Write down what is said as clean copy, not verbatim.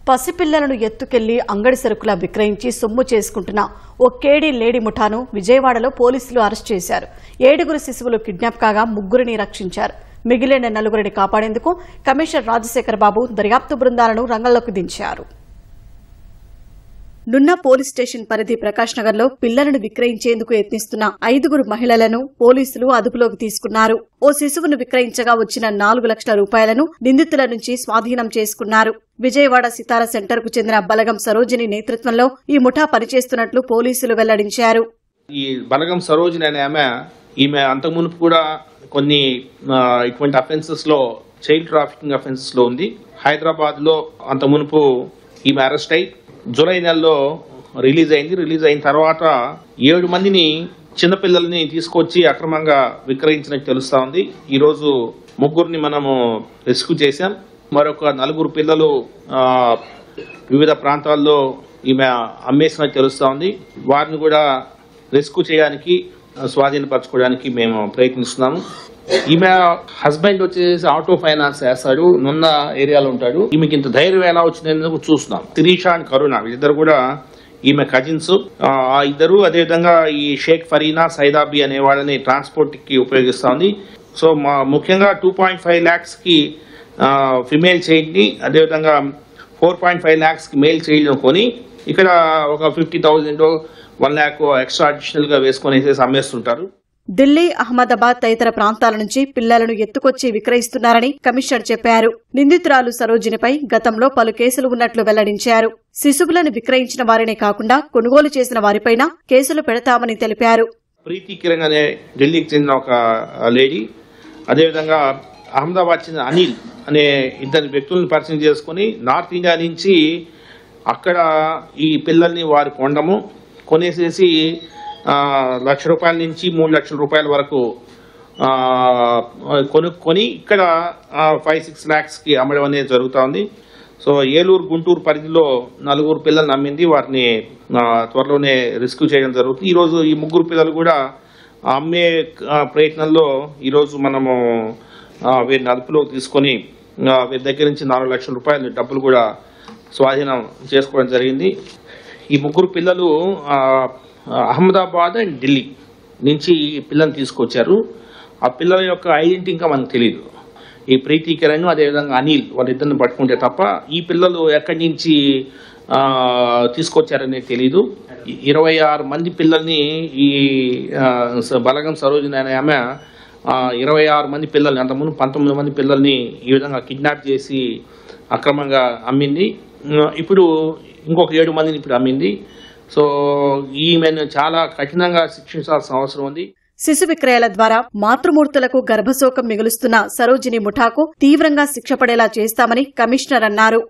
పసిపిల్లలను ఎత్తుకెళ్లి అంగడి సరుకుల విక్రయించి సొమ్ము చేసుకుంటున్న ఓ కేడీ లేడీ ముఠాను విజయవాడలో పోలీసులు అరెస్ట్ చేశారు. 7 శిశువులు కిడ్నాప్ కాగా 3 రక్షించారు. మిగిలిన 4 కాపాడేందుకు కమిషనర్ రాజశేఖర్ బాబు దర్యాప్తు బృందాలను రంగంలోకి దించారు. నున్న పోలీస్ స్టేషన్ పరిధి ప్రకాష్ నగర్ లో పిల్లలను విక్రయించేందుకు యత్నిస్తున్న 5 మహిళలను పోలీసులు అదుపులోకి తీసుకున్నారు. ఓ శిశువును విక్రయించగా వచ్చిన 4 లక్షల రూపాయలను నిందితుల నుంచి స్వాధీనం చేసుకున్నారు. విజయవాడ సితార సెంటర్ కు చెందిన బలగం సరోజిని నేతృత్వంలో ఈ ముఠా పనిచేస్తున్నట్లు పోలీసులు వెల్లడించారు. ఈ బలగం సరోజిని అనే ఈమె అంతకుమునుపు కూడా కొన్ని ఇటువంటి అఫెన్సెస్ లో చైల్డ్ ట్రాఫికింగ్ అఫెన్సెస్ లో ఉంది. హైదరాబాద్ లో అంతకుమునుపు ఈమె అరెస్ట్ అయి జూలై నెలలో రిలీజ్ అయింది. రిలీజ్ అయిన తర్వాత 7 మందిని చిన్నపిల్లల్ని తీసుకొచ్చి అక్రమంగా విక్రయించినట్టు తెలుస్తా ఉంది. ఈ రోజు 3 మనము రెస్క్యూ చేశాం. మరొక 4 పిల్లలు వివిధ ప్రాంతాల్లో ఈమె అమ్మేసినట్టు తెలుస్తా ఉంది. వారిని కూడా రెస్క్యూ చేయడానికి స్వాధీనపరచుకోవడానికి మేము ప్రయత్నిస్తున్నాము. ఈమె హస్బెండ్ వచ్చేసి ఆటో ఫైనాన్స్ చేస్తాడు, నున్న ఏరియాలో ఉంటాడు. ఈమెకి ఇంత ధైర్యం ఎలా వచ్చిందని చూస్తున్నాం. శిరీష అండ్ కరుణ వీళ్ళిద్దరు కూడా ఈమె కజిన్స్. ఆ ఇద్దరు అదేవిధంగా ఈ షేక్ ఫరీనా సైదాబీ అనే వాళ్ళని ట్రాన్స్పోర్ట్ కి ఉపయోగిస్తా ఉంది. సో ముఖ్యంగా 2.5 lakhs కి ఫిమేల్ చైల్డ్ ని, అదేవిధంగా 4.5 lakhs కి మేల్ చైల్డ్ కొని ఇక్కడ ఒక 50,000 1 lakh ఎక్స్ట్రా అడిషనల్ గా వేసుకొని అమ్మేస్తుంటారు. ఢిల్లీ, అహ్మదాబాద్ తదితర ప్రాంతాల నుంచి పిల్లలను ఎత్తుకొచ్చి విక్రయిస్తున్నారని కమిషనర్ చెప్పారు. నిందితురాలు సరోజినిపై గతంలో పలు కేసులు ఉన్నట్లు వెల్లడించారు. శిశువులను విక్రయించిన వారినే కాకుండా కొనుగోలు చేసిన వారిపైన కేసులు పెడతామని తెలిపారు. ప్రీతి కిరణ్ అనే ఢిల్లీకి చెందిన ఒక లేడీ, అదేవిధంగా అహ్మదాబాద్ చెందిన అనిల్ అనే 2 వ్యక్తులను పరిచయం చేసుకుని నార్త్ ఇండియా నుంచి అక్కడ ఈ పిల్లల్ని వారు కొనేసేసి 1 లక్ష రూపాయల నుంచి 3 లక్షల రూపాయల వరకు కొనుక్కొని ఇక్కడ 5-6 lakhs కి అమ్మడం అనేది జరుగుతూ ఉంది. సో ఏలూరు, గుంటూరు పరిధిలో 4 పిల్లల్ని అమ్మింది. వారిని త్వరలోనే రెస్క్యూ చేయడం జరుగుతుంది. ఈరోజు ఈ 3 పిల్లలు కూడా అమ్మే ప్రయత్నంలో ఈరోజు మనము వీరిని అదుపులోకి తీసుకొని వీరి దగ్గర నుంచి 4 లక్షల రూపాయల డబ్బులు కూడా స్వాధీనం చేసుకోవడం జరిగింది. ఈ 3 పిల్లలు అహ్మదాబాద్ అండ్ ఢిల్లీ నుంచి పిల్లల్ని తీసుకొచ్చారు. ఆ పిల్లల యొక్క ఐడెంటిటీ ఇంకా మనకు తెలియదు. ఈ ప్రీతి కిరణ్ అదేవిధంగా అనిల్ వాళ్ళిద్దరిని పట్టుకుంటే తప్ప ఈ పిల్లలు ఎక్కడి నుంచి తీసుకొచ్చారనేది తెలీదు. 26 మంది పిల్లల్ని ఈ బలగం సరోజిని అనే ఆమె 26 మంది పిల్లల్ని, అంతకుముందు 19 మంది పిల్లల్ని ఈ విధంగా కిడ్నాప్ చేసి అక్రమంగా అమ్మింది. ఇప్పుడు ఇంకొక 7 మందిని ఇప్పుడు అమ్మింది. సో ఈమెను చాలా కఠినంగా శిక్షించాల్సిన అవసరం ఉంది. శిశు విక్రయాల ద్వారా మాతృమూర్తులకు గర్భశోకం మిగులుస్తున్న సరోజిని ముఠాకు తీవ్రంగా శిక్ష పడేలా చేస్తామని కమిషనర్ అన్నారు.